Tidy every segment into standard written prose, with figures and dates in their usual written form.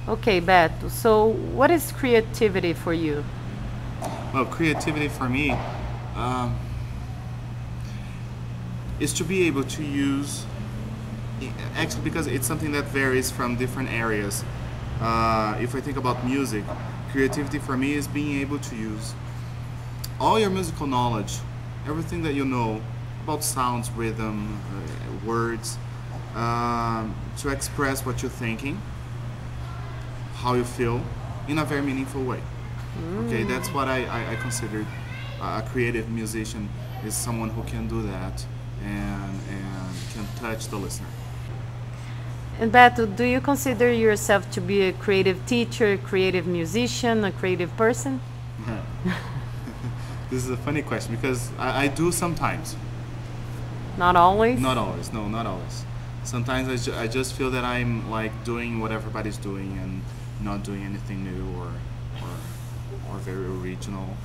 Okay, Beto. So, what is creativity for you? Well, creativity for me um, is to be able to use, actually, because it's something that varies from different areas. If I think about music, creativity for me is being able to use all your musical knowledge, everything that you know about sounds, rhythm, words, to express what you're thinking, how you feel, in a very meaningful way. Okay, that's what I consider a creative musician is someone who can do that and can touch the listener. And Beto, do you consider yourself to be a creative teacher, a creative musician, a creative person? This is a funny question because I do sometimes. Not always? Not always, no, not always. Sometimes I just feel that I'm like doing what everybody's doing and not doing anything new or very original.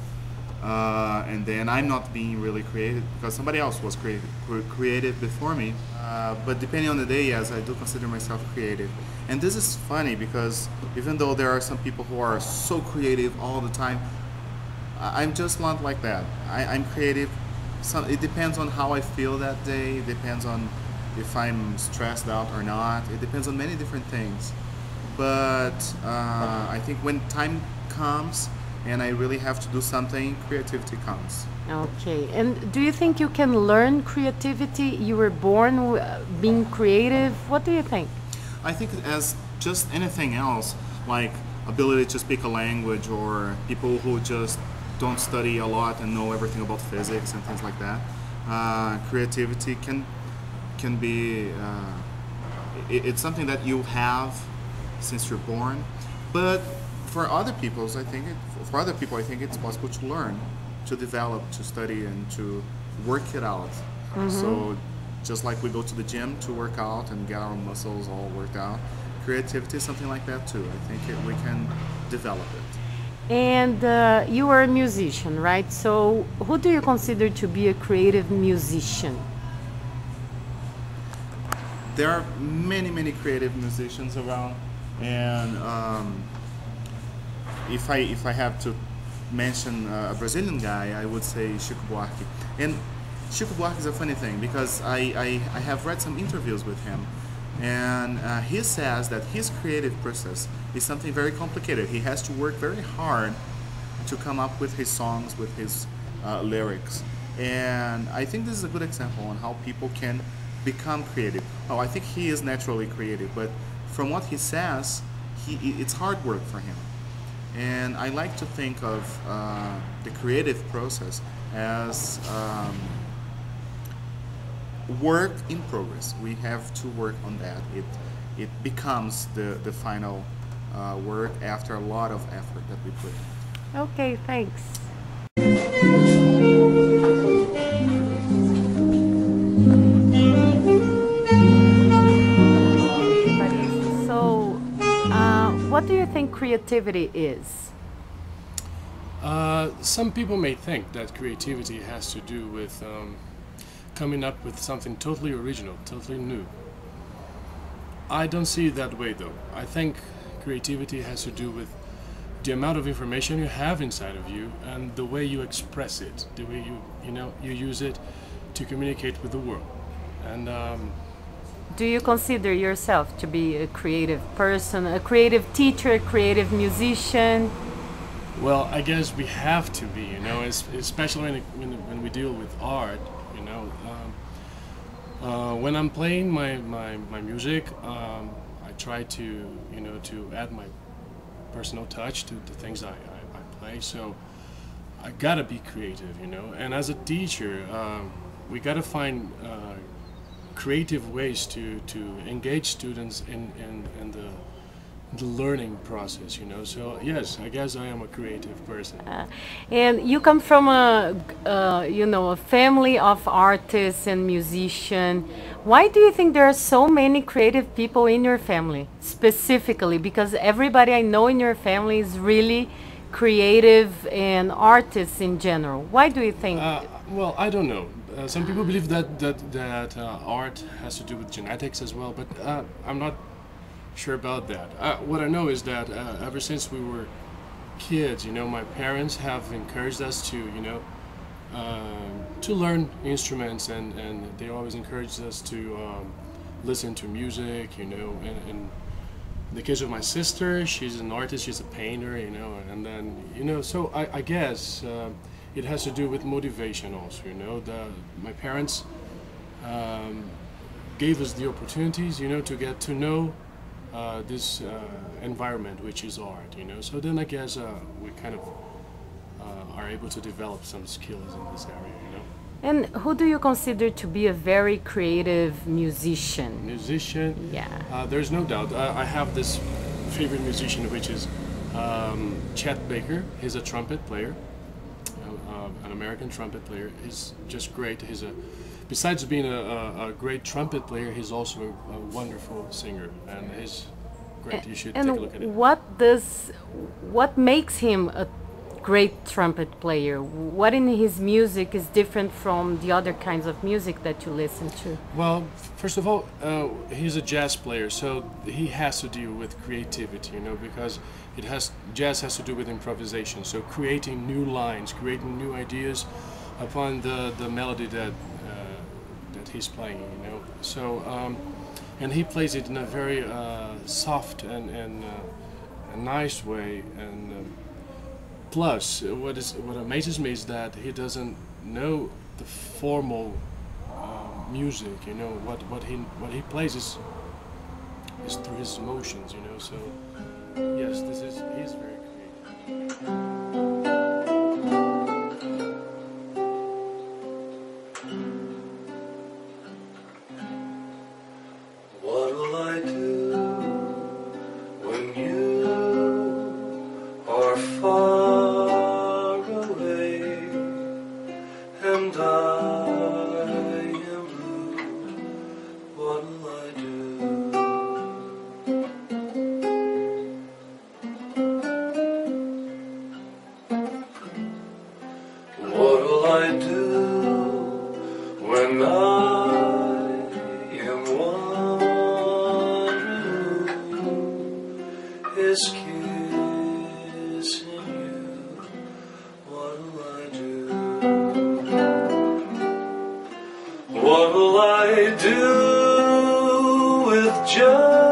And then I'm not being really creative because somebody else was creative before me. But depending on the day, yes, I do consider myself creative. And this is funny because even though there are some people who are so creative all the time, I'm just not like that. I'm creative. It depends on how I feel that day. It depends on if I'm stressed out or not. It depends on many different things. But I think when time comes and I really have to do something, creativity comes. Okay. And do you think you can learn creativity? You were born being creative? What do you think? I think as just anything else, like ability to speak a language or people who just don't study a lot and know everything about physics and things like that, creativity can be it's something that you have since you're born, but for other people, I think it's possible to learn, to develop, to study, and to work it out. So, just like we go to the gym to work out and get our muscles all worked out, creativity is something like that too. I think we can develop it. And you are a musician, right? So, who do you consider to be a creative musician? There are many creative musicians around, and if I have to mention a Brazilian guy, I would say Chico Buarque. And Chico Buarque is a funny thing because I have read some interviews with him, and he says that his creative process is something very complicated. He has to work very hard to come up with his songs, with his lyrics. And I think this is a good example on how people can become creative. Oh, I think he is naturally creative, but from what he says, it's hard work for him. And I like to think of the creative process as work in progress. We have to work on that. It becomes the final work after a lot of effort that we put in. Okay, thanks. So, what do you think creativity is? Some people may think that creativity has to do with coming up with something totally original, totally new. I don't see it that way though. I think creativity has to do with the amount of information you have inside of you and the way you express it, the way you use it to communicate with the world. And Do you consider yourself to be a creative person, a creative teacher, a creative musician? well, I guess we have to be, especially when we deal with art, you know. When I'm playing my music, I try to add my personal touch to the things I play. So I gotta be creative, And as a teacher, we gotta find creative ways to engage students in the learning process, So yes, I guess I am a creative person. And you come from a family of artists and musicians. Why do you think there are so many creative people in your family, specifically? Because everybody I know in your family is really creative and artists in general. Why do you think? Well, I don't know. Some people believe that art has to do with genetics as well, but I'm not sure about that. What I know is that ever since we were kids, you know, my parents have encouraged us to learn instruments, and they always encouraged us to listen to music, you know, and in the case of my sister, she's an artist, she's a painter, you know, and then, you know, so I guess it has to do with motivation also, you know. My parents gave us the opportunities, you know, to get to know this environment, which is art, you know. So then I guess we kind of are able to develop some skills in this area, you know. And who do you consider to be a very creative musician? Musician? Yeah. There's no doubt. I have this favorite musician, which is Chet Baker. He's a trumpet player, an American trumpet player. He's just great. Besides being a great trumpet player, he's also a wonderful singer, and he's great. You should take a look at it. What makes him a great trumpet player? What in his music is different from the other kinds of music that you listen to? Well, first of all, he's a jazz player, so he has to deal with creativity, you know, because jazz has to do with improvisation. So creating new lines, creating new ideas upon the melody that he's playing, you know. So and he plays it in a very soft and a nice way, and plus, what amazes me is that he doesn't know the formal music. You know, what he plays is through his emotions. You know, so yes, he's very creative. What will I do when you are far away and I am blue? What will I do? What will I do when I am wandering, is kissing you? What will I do? What will I do with just